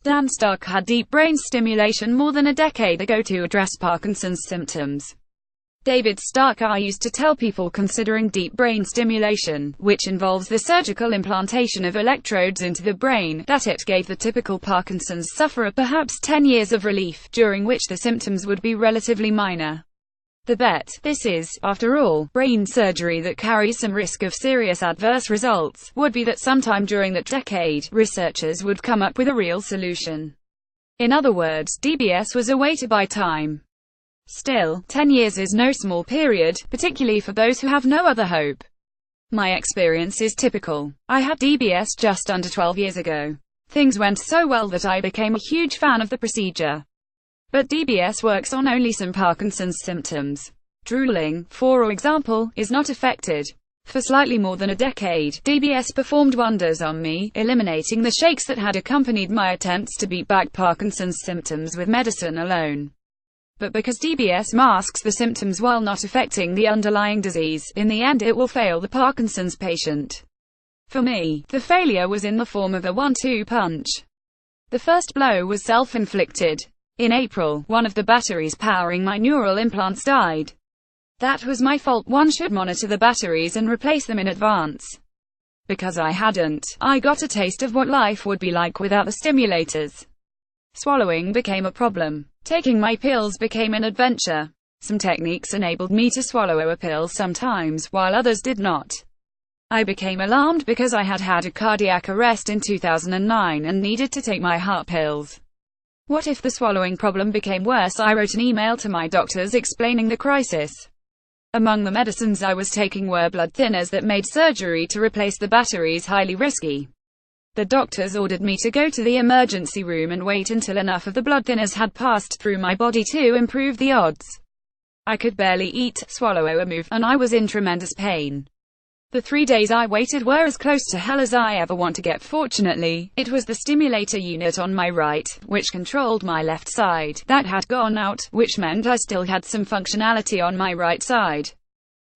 Dan Stark had deep brain stimulation more than a decade ago to address Parkinson's symptoms. David Stark I used to tell people considering deep brain stimulation, which involves the surgical implantation of electrodes into the brain, that it gave the typical Parkinson's sufferer perhaps 10 years of relief, during which the symptoms would be relatively minor. The bet, this is, after all, brain surgery that carries some risk of serious adverse results, would be that sometime during that decade, researchers would come up with a real solution. In other words, DBS was a way to buy time. Still, 10 years is no small period, particularly for those who have no other hope. My experience is typical. I had DBS just under 12 years ago. Things went so well that I became a huge fan of the procedure. But DBS works on only some Parkinson's symptoms. Drooling, for example, is not affected. For slightly more than a decade, DBS performed wonders on me, eliminating the shakes that had accompanied my attempts to beat back Parkinson's symptoms with medicine alone. But because DBS masks the symptoms while not affecting the underlying disease, in the end it will fail the Parkinson's patient. For me, the failure was in the form of a 1-2 punch. The first blow was self-inflicted. In April, one of the batteries powering my neural implants died. That was my fault. One should monitor the batteries and replace them in advance. Because I hadn't, I got a taste of what life would be like without the stimulators. Swallowing became a problem. Taking my pills became an adventure. Some techniques enabled me to swallow a pill sometimes, while others did not. I became alarmed because I had had a cardiac arrest in 2009 and needed to take my heart pills. What if the swallowing problem became worse? I wrote an email to my doctors explaining the crisis. Among the medicines I was taking were blood thinners that made surgery to replace the batteries highly risky. The doctors ordered me to go to the emergency room and wait until enough of the blood thinners had passed through my body to improve the odds. I could barely eat, swallow or move, and I was in tremendous pain. The 3 days I waited were as close to hell as I ever want to get. Fortunately, it was the stimulator unit on my right, which controlled my left side, that had gone out, which meant I still had some functionality on my right side.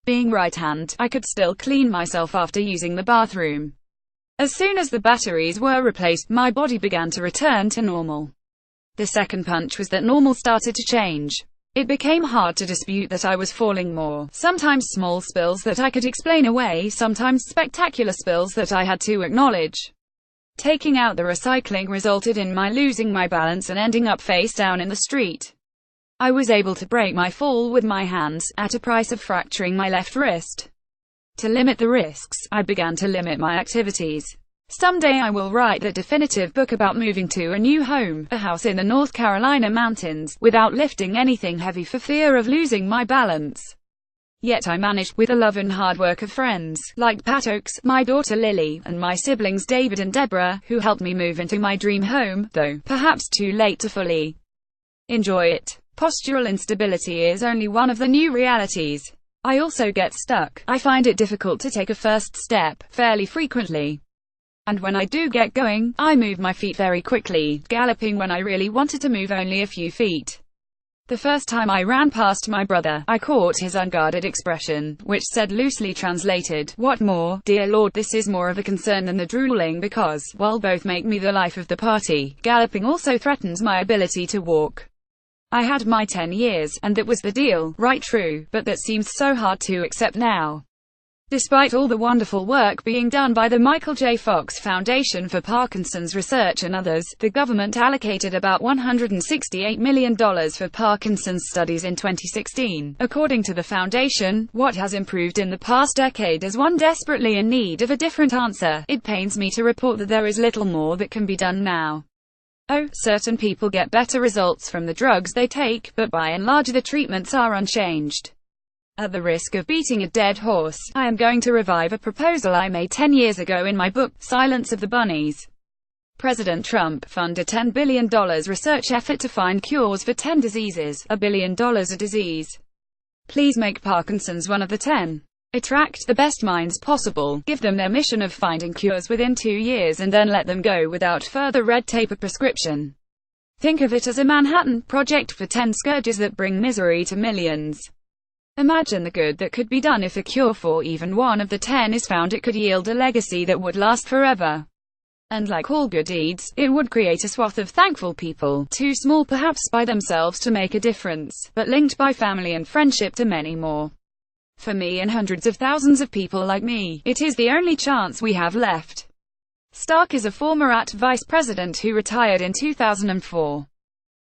Being right-hand, I could still clean myself after using the bathroom. As soon as the batteries were replaced, my body began to return to normal. The second punch was that normal started to change. It became hard to dispute that I was falling more, sometimes small spills that I could explain away, sometimes spectacular spills that I had to acknowledge. Taking out the recycling resulted in my losing my balance and ending up face down in the street. I was able to break my fall with my hands, at a price of fracturing my left wrist. To limit the risks, I began to limit my activities. Someday I will write the definitive book about moving to a new home, a house in the North Carolina mountains, without lifting anything heavy for fear of losing my balance. Yet I managed, with the love and hard work of friends, like Pat Oakes, my daughter Lily, and my siblings David and Deborah, who helped me move into my dream home, though perhaps too late to fully enjoy it. Postural instability is only one of the new realities. I also get stuck. I find it difficult to take a first step, fairly frequently. And when I do get going, I move my feet very quickly, galloping when I really wanted to move only a few feet. The first time I ran past my brother, I caught his unguarded expression, which said, loosely translated, "What more, dear Lord?" This is more of a concern than the drooling because, while both make me the life of the party, galloping also threatens my ability to walk. I had my 10 years, and that was the deal, right? True, but that seems so hard to accept now. Despite all the wonderful work being done by the Michael J. Fox Foundation for Parkinson's Research and others, the government allocated about $168 million for Parkinson's studies in 2016. According to the foundation, what has improved in the past decade is one desperately in need of a different answer. It pains me to report that there is little more that can be done now. Oh, certain people get better results from the drugs they take, but by and large the treatments are unchanged. At the risk of beating a dead horse, I am going to revive a proposal I made 10 years ago in my book, Silence of the Bunnies. President Trump funded a $10 billion research effort to find cures for 10 diseases, $1 billion a disease. Please make Parkinson's one of the 10. Attract the best minds possible, give them their mission of finding cures within 2 years and then let them go without further red tape or prescription. Think of it as a Manhattan Project for 10 scourges that bring misery to millions. Imagine the good that could be done if a cure for even one of the 10 is found. It could yield a legacy that would last forever. And like all good deeds, it would create a swath of thankful people, too small perhaps by themselves to make a difference, but linked by family and friendship to many more. For me and hundreds of thousands of people like me, it is the only chance we have left. Stark is a former AT vice president who retired in 2004.